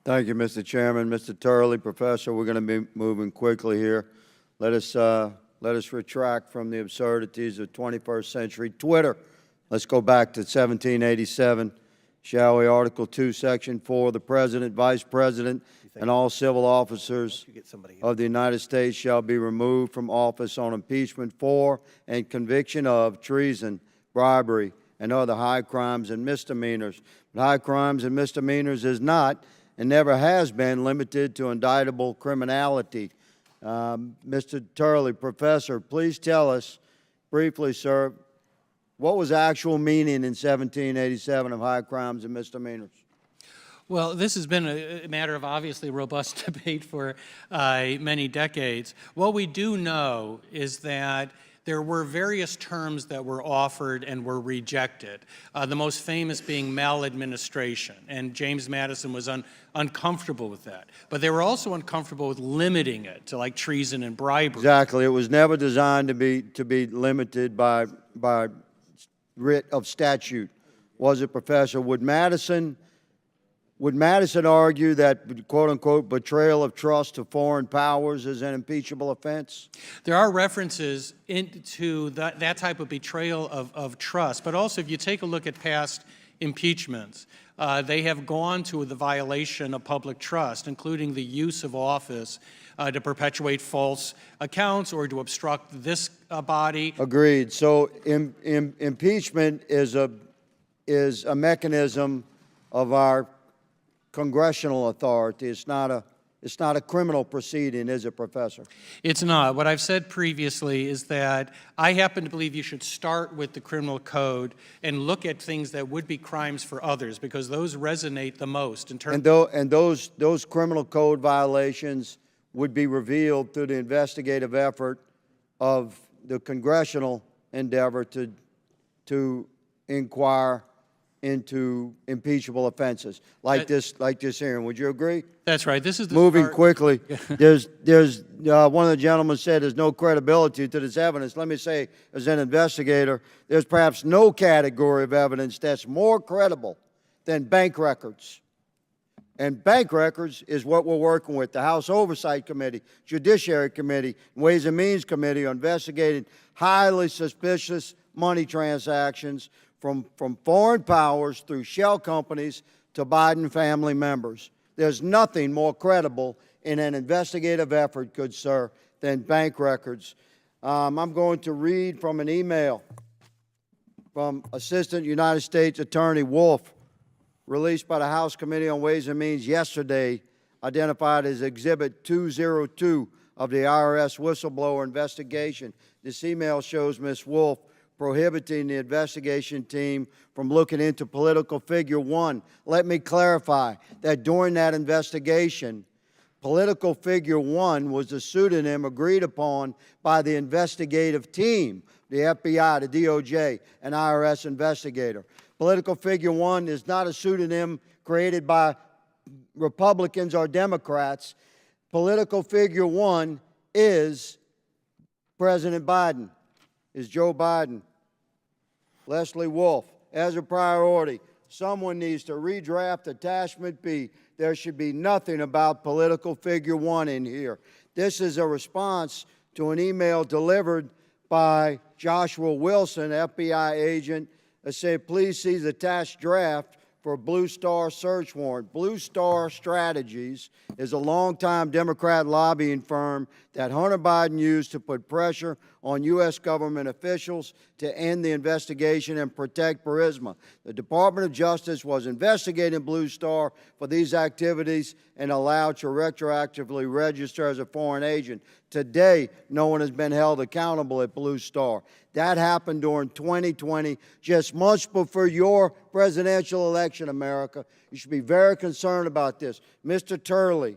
Thank you, Mr. Chairman. Mr. Turley, Professor, we're going to be moving quickly here. Let us retract from the absurdities of 21st century Twitter. Let's go back to 1787, shall we? Article 2, Section 4, the President, Vice President, and all civil officers of the United States shall be removed from office on impeachment for and conviction of treason, bribery, and other high crimes and misdemeanors. But high crimes and misdemeanors is not and never has been limited to indictable criminality. Mr. Turley, Professor, please tell us briefly, sir, what was the actual meaning in 1787 of high crimes and misdemeanors? Well, this has been a matter of obviously robust debate for many decades. What we do know is that there were various terms that were offered and were rejected, the most famous being maladministration, and James Madison was uncomfortable with that. But they were also uncomfortable with limiting it to like treason and bribery. Exactly. It was never designed to be limited by writ of statute. Was it, Professor? Would Madison argue that, quote-unquote, betrayal of trust to foreign powers is an impeachable offense? There are references to that type of betrayal of trust, but also if you take a look at past impeachments, they have gone to the violation of public trust, including the use of office to perpetuate false accounts or to obstruct this body. Agreed. So impeachment is a mechanism of our congressional authority. It's not a criminal proceeding, is it, Professor? It's not. What I've said previously is that I happen to believe you should start with the criminal code and look at things that would be crimes for others, because those resonate the most in terms. And those criminal code violations would be revealed through the investigative effort of the congressional endeavor to inquire into impeachable offenses like this hearing. Would you agree? That's right. This is the moving start. Quickly. There's one of the gentlemen said there's no credibility to this evidence. Let me say, as an investigator, there's perhaps no category of evidence that's more credible than bank records. And bank records is what we're working with. The House Oversight Committee, Judiciary Committee, Ways and Means Committee are investigating highly suspicious money transactions from foreign powers through shell companies to Biden family members. There's nothing more credible in an investigative effort, good sir, than bank records. I'm going to read from an email from Assistant United States Attorney Wolf, released by the House Committee on Ways and Means yesterday, identified as Exhibit 202 of the IRS whistleblower investigation. This email shows Ms. Wolf prohibiting the investigation team from looking into political figure one. Let me clarify that during that investigation, political figure one was the pseudonym agreed upon by the investigative team, the FBI, the DOJ, an IRS investigator. Political figure one is not a pseudonym created by Republicans or Democrats. Political figure one is President Biden, is Joe Biden. Leslie Wolf, as a priority, someone needs to redraft Attachment B. There should be nothing about political figure one in here. This is a response to an email delivered by Joshua Wilson, FBI agent, that said, please see the attached draft for a Blue Star search warrant. Blue Star Strategies is a longtime Democrat lobbying firm that Hunter Biden used to put pressure on U.S. government officials to end the investigation and protect Burisma. The Department of Justice was investigating Blue Star for these activities and allowed to retroactively register as a foreign agent. Today, no one has been held accountable at Blue Star. That happened during 2020, just months before your presidential election, America. You should be very concerned about this. Mr. Turley,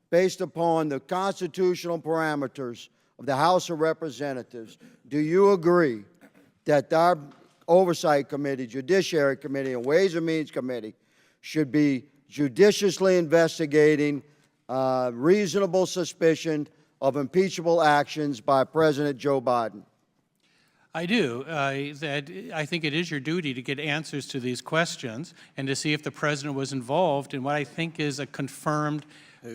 based upon the constitutional parameters of the House of Representatives, do you agree that our Oversight Committee, Judiciary Committee, and Ways and Means Committee should be judiciously investigating reasonable suspicion of impeachable actions by President Joe Biden? I do. That I think it is your duty to get answers to these questions and to see if the president was involved in what I think is a confirmed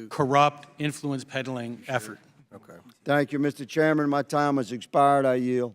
corrupt influence peddling effort. Okay. Thank you, Mr. Chairman. My time has expired. I yield.